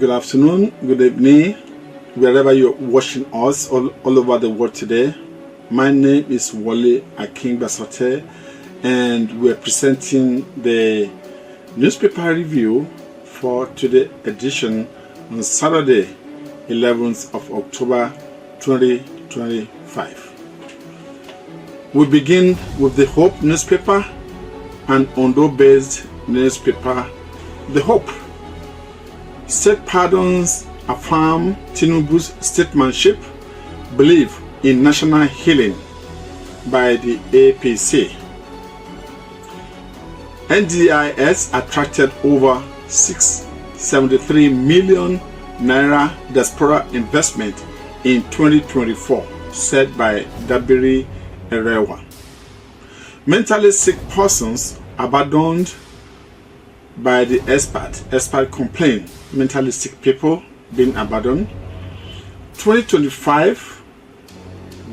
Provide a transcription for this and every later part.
Good afternoon, good evening, wherever you're watching us all over the world today. My name is Wale Akinbasote, and we're presenting the newspaper review for today's edition on Saturday, 11th of October 2025. We begin with the Hope newspaper, an Ondo-based newspaper. The Hope. State pardons affirm Tinubu's statesmanship, believe in national healing by the APC. NDIS attracted over 673 million naira diaspora investment in 2024, said by Dabiri Erewa. Mentally sick persons abandoned by the expert complain mentally sick people being abandoned. 2025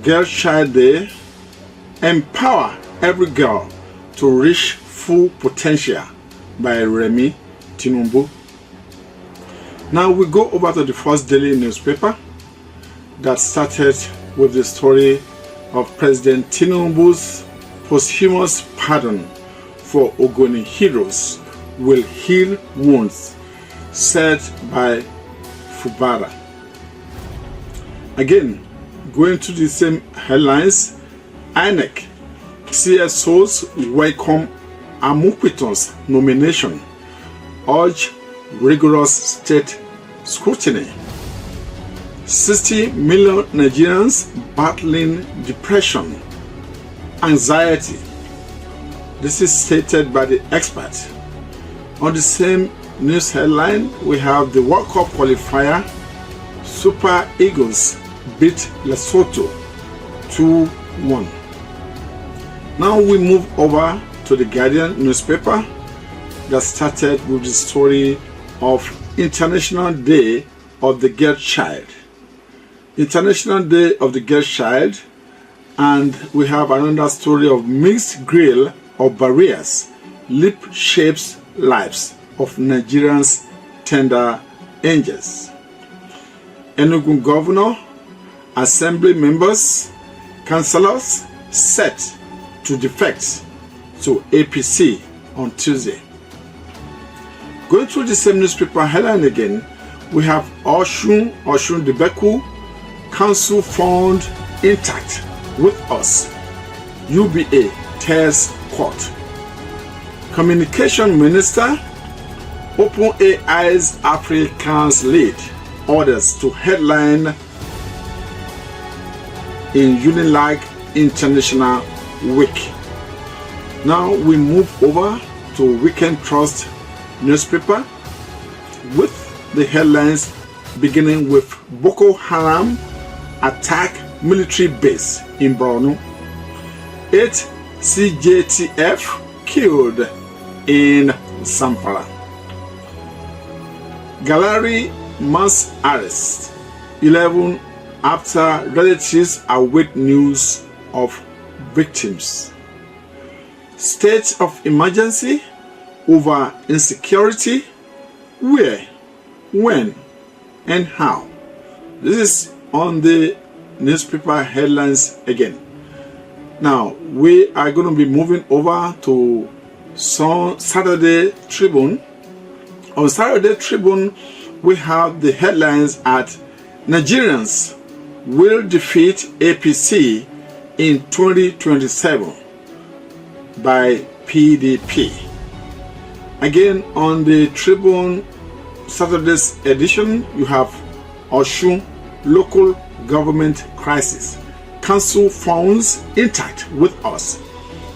Girl Child Day, empower every girl to reach full potential by Remi Tinubu. Now we go over to the first daily newspaper that started with the story of President Tinubu's posthumous pardon for Ogoni heroes will heal wounds, said by Fubara. Again, going to the same headlines, INEC CSOs welcome Amukwito's nomination, urge rigorous state scrutiny. 60 million Nigerians battling depression, anxiety. This is stated by the expert. On the same news headline, we have the World Cup qualifier. Super Eagles beat Lesotho 2-1. Now we move over to the Guardian newspaper that started with the story of International Day of the Girl Child. International Day of the Girl Child, and we have another story of mixed grill of barriers, lip shapes lives of Nigerians' tender angels. Enugu Governor, Assembly members, councillors set to defect to APC on Tuesday. Going through the same newspaper headline again, we have Oshun Debeku, council fund intact with us. UBA tears court. Communication Minister, OpenAI's Africans lead orders to headline in Unilag International Week. Now we move over to Weekend Trust newspaper with the headlines beginning with Boko Haram attack military base in Borno. 8 CJTF killed in Zamfara. Gallery mass arrest. 11 after relatives await news of victims. State of emergency over insecurity. Where, when, and how. This is on the newspaper headlines again. Now we are going to be moving over to Saturday Tribune. On Saturday Tribune, we have the headlines at Nigerians will defeat APC in 2027 by PDP. Again, on the Tribune Saturday's edition, you have Oshun local government crisis. Council funds intact with us.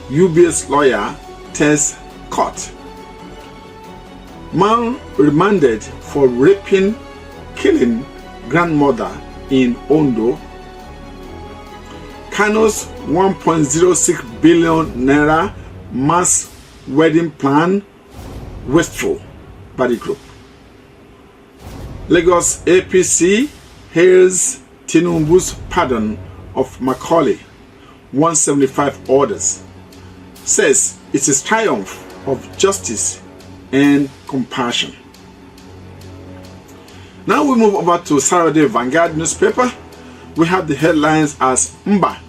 UBS lawyer tests court. Man remanded for raping, killing grandmother in Ondo. Kano's 1.06 billion naira mass wedding plan wasteful by the group. Lagos APC hails Tinubu's pardon of Macaulay, 175 orders, says it is triumph of justice and compassion. Now we move over to Saturday Vanguard newspaper. We have the headlines as Mba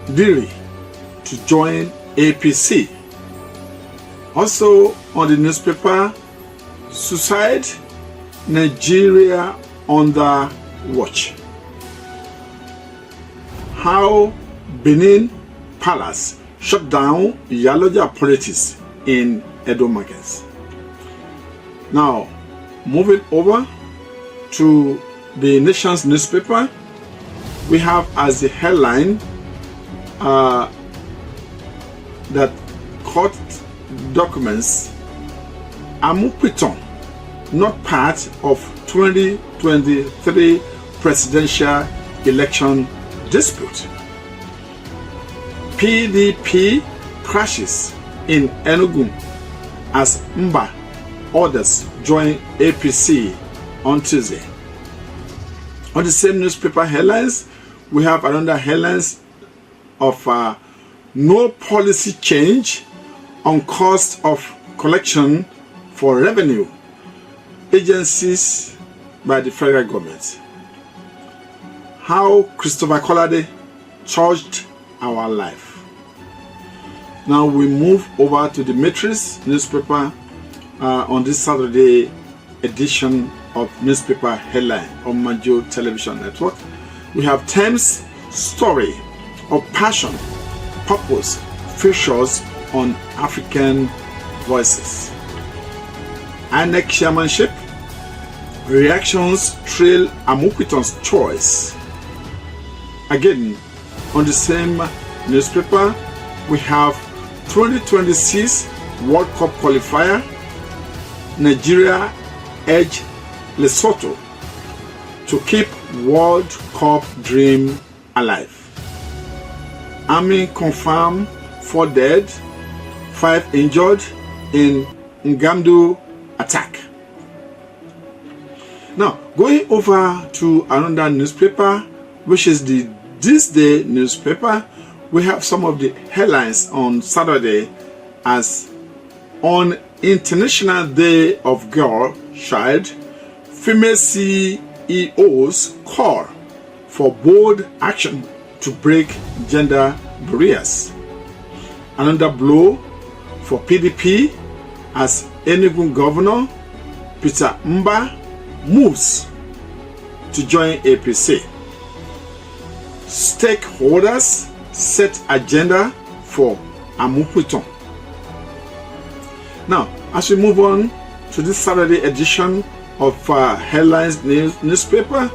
Diri to join APC. Also on the newspaper, suicide, Nigeria under watch. How Benin Palace shut down Yaloja politics in Edo markets. Now, moving over to the Nation's newspaper, we have as the headline that court documents Amukpiton not part of 2023 presidential election dispute. PDP crashes in Enugu as Mba others join APC on Tuesday. On the same newspaper headlines, we have another headlines of no policy change on cost of collection for revenue agencies by the federal government. How Christopher Kolade charged our life. Now we move over to the Matrix newspaper on this Saturday edition of newspaper headline on MAJO Television Network. We have Thames story of passion, purpose features on African voices. INEC chairmanship, reactions trail Amukpiton's choice. Again, on the same newspaper, we have 2026 World Cup qualifier. Nigeria edge Lesotho to keep World Cup dream alive. Army confirmed 4 dead, 5 injured in Ngamdu attack. Now, going over to another newspaper, which is the This Day newspaper, we have some of the headlines on Saturday as on International Day of Girl Child, female CEOs call for bold action to break gender barriers. Another blow for PDP as Enugu Governor Peter Mba moves to join APC. Stakeholders set agenda for Amukpiton. Now, as we move on to this Saturday edition of Headlines newspaper,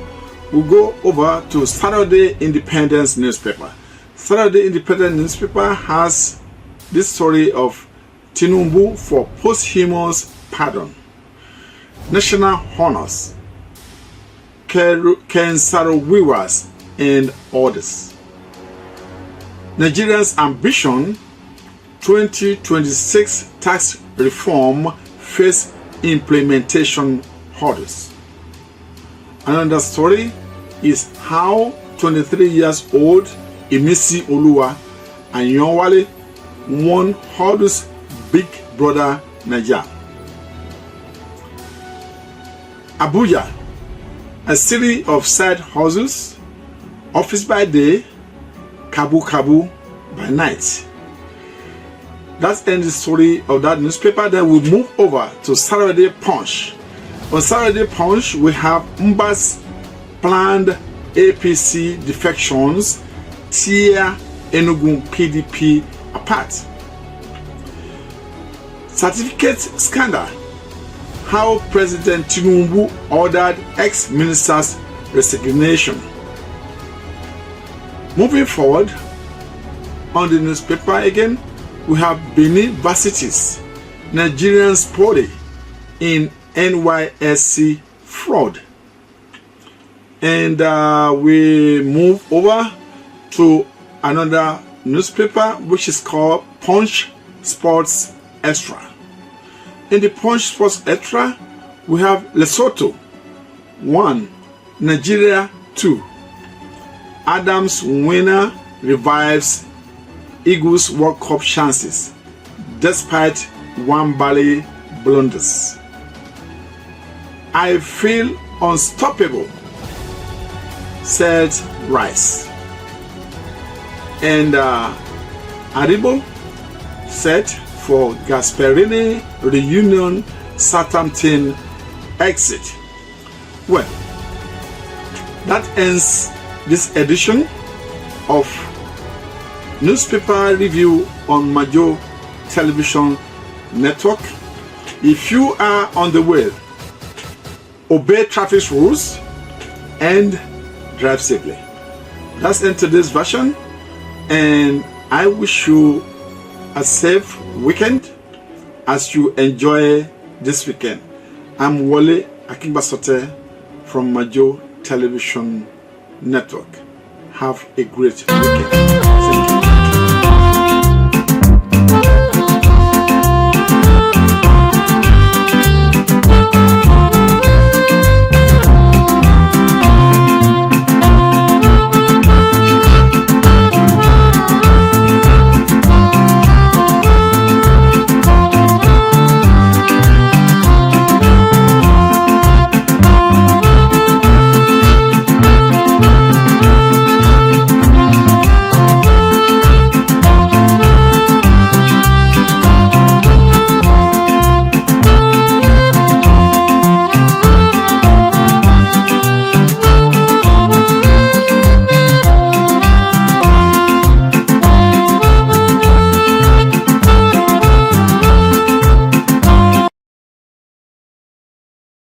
we'll go over to Saturday Independence newspaper. Saturday Independence newspaper has this story of Tinubu for posthumous pardon, national honors, Kensarowiwas and others. Nigerians' ambition 2026 tax reform face implementation hurdles. Another story is how 23 years old Imisi Oluwa and Yonwale won hurdles Big Brother Naija. Abuja, a series of side hustles, office by day, kabu by night. That's the end of the story of that newspaper. Then we move over to Saturday Punch. On Saturday Punch, we have Mba's planned APC defections tear Enugu PDP apart. Certificate scandal. How President Tinubu ordered ex-minister's resignation. Moving forward, on the newspaper again, we have Benin varsities, Nigerians party in NYSC fraud. And we move over to another newspaper which is called Punch Sports Extra. In the Punch Sports Extra, we have Lesotho 1, Nigeria 2. Adams winner revives Eagles World Cup chances despite one Bali blunders. I feel Unstoppable said rise. And Aribo said for Gasperini reunion Southampton exit. Well, that ends this edition of newspaper review on MAJO Television Network. If you are on the way, obey traffic rules and drive safely. That's into this version, and I wish you a safe weekend as you enjoy this weekend. I'm Wole Akingbasote from MAJO Television Network. Have a great weekend. Thank you.